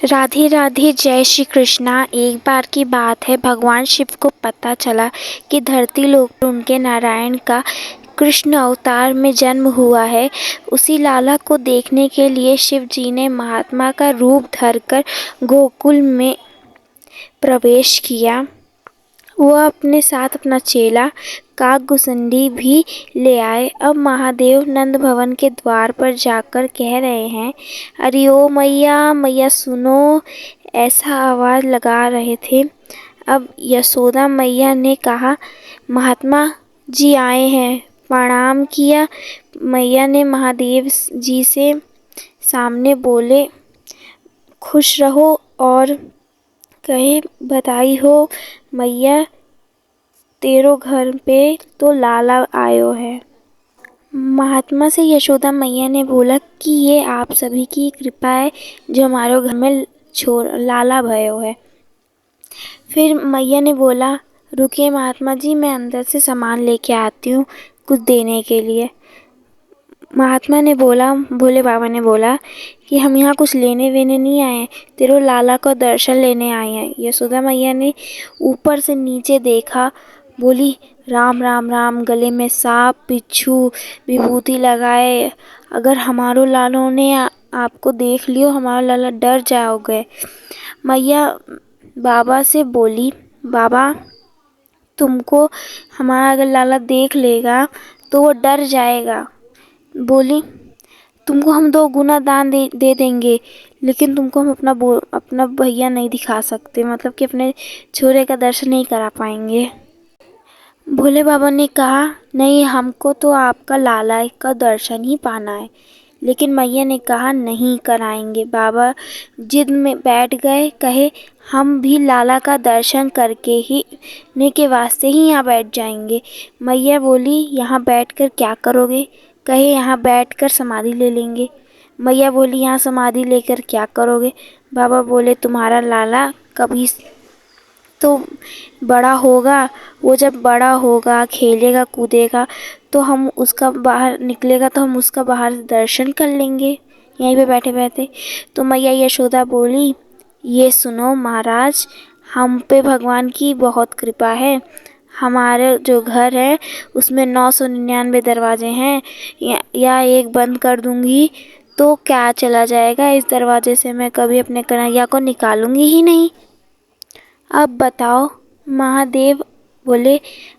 राधे राधे, जय श्री कृष्णा। एक बार की बात है, भगवान शिव को पता चला कि धरती लोक पर उनके नारायण का कृष्ण अवतार में जन्म हुआ है। उसी लाला को देखने के लिए शिव जी ने महात्मा का रूप धरकर गोकुल में प्रवेश किया। वह अपने साथ अपना चेला काकभुसुंडी भी ले आए। अब महादेव नंद भवन के द्वार पर जाकर कह रहे हैं, अरे ओ मैया, मैया सुनो, ऐसा आवाज़ लगा रहे थे। अब यशोदा मैया ने कहा, महात्मा जी आए हैं। प्रणाम किया। मैया ने महादेव जी से सामने बोले, खुश रहो और कहे, बधाई हो मैया, तेरो घर पे तो लाला आयो है। महात्मा से यशोदा मैया ने बोला कि ये आप सभी की कृपा है जो हमारे घर में लाला भयो है। फिर मैया ने बोला, रुकिए महात्मा जी, मैं अंदर से सामान लेके आती हूँ कुछ देने के लिए। महात्मा ने बोला, भोले बाबा ने बोला कि हम यहाँ कुछ लेने वेने नहीं आए हैं, तेरे लाला को दर्शन लेने आए हैं। यशोदा मैया ने ऊपर से नीचे देखा, बोली, राम राम राम। गले में सांप बिच्छू विभूति लगाए, अगर हमारो लालों ने आपको देख लियो, हमारा लाला डर जाओगे। मैया बाबा से बोली, बाबा तुमको हमारा अगर लाला देख लेगा तो वो डर जाएगा। बोली, तुमको हम 2 गुना दान दे देंगे, लेकिन तुमको हम अपना भैया नहीं दिखा सकते, मतलब कि अपने छोरे का दर्शन नहीं करा पाएंगे। भोले बाबा ने कहा, नहीं, हमको तो आपका लाला का दर्शन ही पाना है। लेकिन मैया ने कहा, नहीं कराएंगे। बाबा जिद में बैठ गए, कहे, हम भी लाला का दर्शन करके ही ने के वास्ते ही यहाँ बैठ जाएंगे। मैया बोली, यहाँ बैठकर क्या करोगे? कहे, यहाँ बैठकर समाधि ले लेंगे। मैया बोली, यहाँ समाधि लेकर क्या करोगे? बाबा बोले, तुम्हारा लाला कभी तो बड़ा होगा, वो जब बड़ा होगा, खेलेगा कूदेगा, तो हम उसका बाहर निकलेगा तो हम उसका बाहर दर्शन कर लेंगे यहीं पे बैठे बैठे। तो मैया यशोदा बोली, ये सुनो महाराज, हम पे भगवान की बहुत कृपा है। हमारे जो घर है उसमें 999 दरवाजे हैं, या एक बंद कर दूंगी तो क्या चला जाएगा, इस दरवाजे से मैं कभी अपने कन्हैया को निकालूंगी ही नहीं। अब बताओ। महादेव बोले,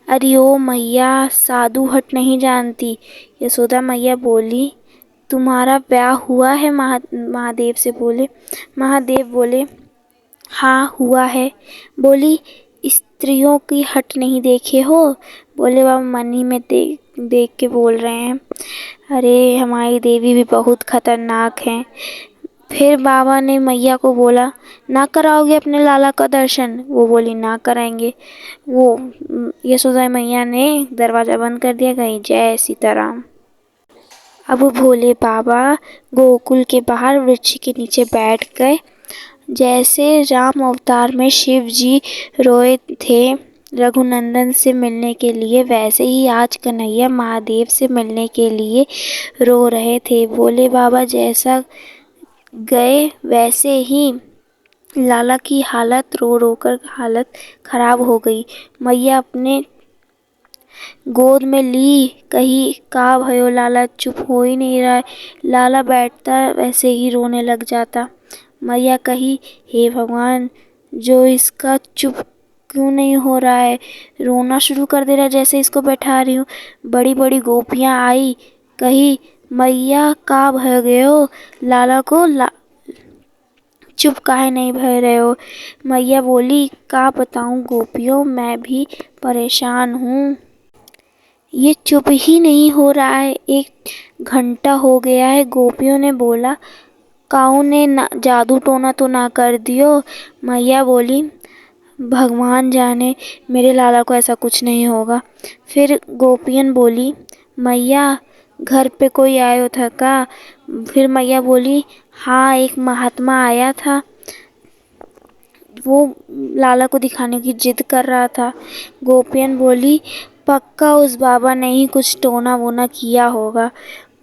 अरे ओ मैया, साधु हट नहीं जानती। यशोदा मैया बोली, तुम्हारा ब्याह हुआ है? महादेव से बोले। महादेव बोले, हाँ हुआ है। बोली, स्त्रियों की हट नहीं देखे हो? बोले, बाबा मन ही में देख के बोल रहे हैं। अरे हमारी देवी भी बहुत खतरनाक हैं। फिर बाबा ने मैया को बोला, ना कराओगे अपने लाला का दर्शन? वो बोली, ना कराएंगे। वो यशोदा मैया ने दरवाज़ा बंद कर दिया, कहीं जय सीताराम। अब भोले बाबा गोकुल के बाहर वृक्ष के नीचे बैठ गए। जैसे राम अवतार में शिव जी रोए थे रघुनंदन से मिलने के लिए, वैसे ही आज कन्हैया महादेव से मिलने के लिए रो रहे थे। भोले बाबा जैसा गए वैसे ही लाला की हालत रो रो कर हालत खराब हो गई। मैया अपने गोद में ली, कही, का भयो लाला, चुप हो ही नहीं रहा है। लाला बैठता वैसे ही रोने लग जाता। मैया कही, हे भगवान, जो इसका चुप क्यों नहीं हो रहा है, रोना शुरू कर दे रहा है जैसे इसको बैठा रही हूँ। बड़ी बड़ी गोपियाँ आई, कही, मैया का भय गए हो, लाला को चुप काहे नहीं भय रहे हो? मैया बोली, का बताऊँ गोपियों, मैं भी परेशान हूँ, ये चुप ही नहीं हो रहा है, 1 घंटा हो गया है। गोपियों ने बोला, काऊ ने जादू टोना तो ना कर दियो? मैया बोली, भगवान जाने, मेरे लाला को ऐसा कुछ नहीं होगा। फिर गोपियन बोली, मैया घर पे कोई आयो था का? फिर मैया बोली, हाँ, एक महात्मा आया था, वो लाला को दिखाने की जिद कर रहा था। गोपियन बोली, पक्का उस बाबा ने ही कुछ टोना वोना किया होगा।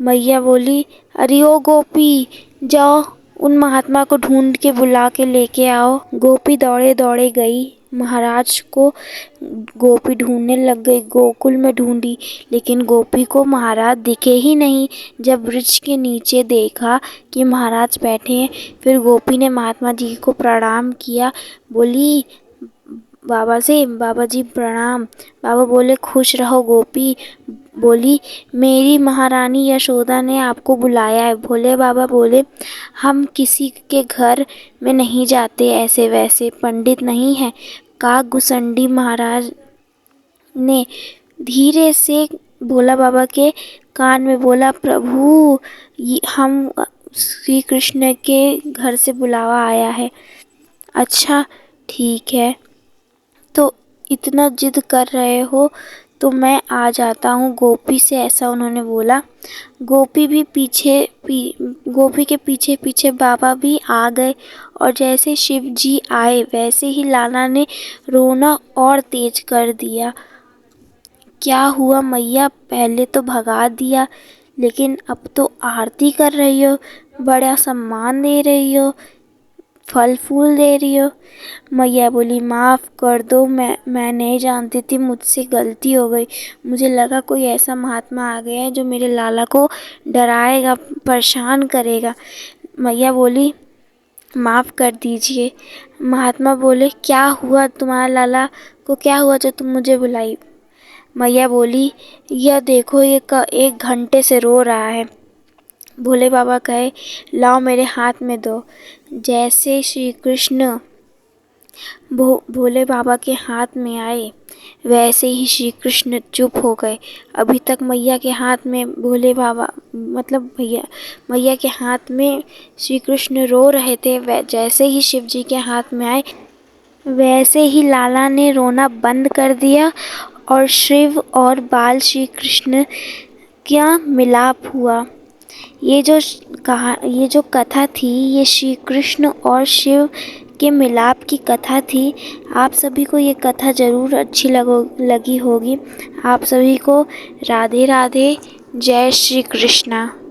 मैया बोली, अरे ओ गोपी, जाओ उन महात्मा को ढूंढ के बुला के लेके आओ। गोपी दौड़े दौड़े गई, महाराज को गोपी ढूंढने लग गई, गोकुल में ढूंढी, लेकिन गोपी को महाराज दिखे ही नहीं। जब वृक्ष के नीचे देखा कि महाराज बैठे हैं, फिर गोपी ने महात्मा जी को प्रणाम किया, बोली बाबा से, बाबा जी प्रणाम। बाबा बोले खुश रहो गोपी। बोली मेरी महारानी यशोदा ने आपको बुलाया है। भोले बाबा बोले हम किसी के घर में नहीं जाते, ऐसे वैसे पंडित नहीं हैं। काकभूषणी महाराज ने धीरे से भोला बाबा के कान में बोला, प्रभु हम श्री कृष्ण के घर से बुलावा आया है। अच्छा ठीक है, तो इतना जिद कर रहे हो तो मैं आ जाता हूँ गोपी से, ऐसा उन्होंने बोला। गोपी के पीछे पीछे बाबा भी आ गए और जैसे शिव जी आए वैसे ही लाला ने रोना और तेज कर दिया। क्या हुआ मैया, पहले तो भगा दिया, लेकिन अब तो आरती कर रही हो, बड़ा सम्मान दे रही हो, फल फूल दे रही हो। मैया बोली माफ़ कर दो, मैं नहीं जानती थी, मुझसे गलती हो गई। मुझे लगा कोई ऐसा महात्मा आ गया है जो मेरे लाला को डराएगा, परेशान करेगा। मैया बोली माफ़ कर दीजिए। महात्मा बोले क्या हुआ, तुम्हारा लाला को क्या हुआ जो तुम मुझे बुलाई? मैया बोली यह देखो, ये 1 घंटे से रो रहा है। भोले बाबा कहे लाओ मेरे हाथ में दो। जैसे श्री कृष्ण भोले बाबा के हाथ में आए वैसे ही श्री कृष्ण चुप हो गए। अभी तक मैया के हाथ में मैया के हाथ में श्री कृष्ण रो रहे थे। जैसे ही शिव जी के हाथ में आए वैसे ही लाला ने रोना बंद कर दिया और शिव और बाल श्री कृष्ण का मिलाप हुआ। ये जो कथा थी, ये श्री कृष्ण और शिव के मिलाप की कथा थी। आप सभी को ये कथा ज़रूर अच्छी लगी होगी। आप सभी को राधे राधे, जय श्री कृष्णा।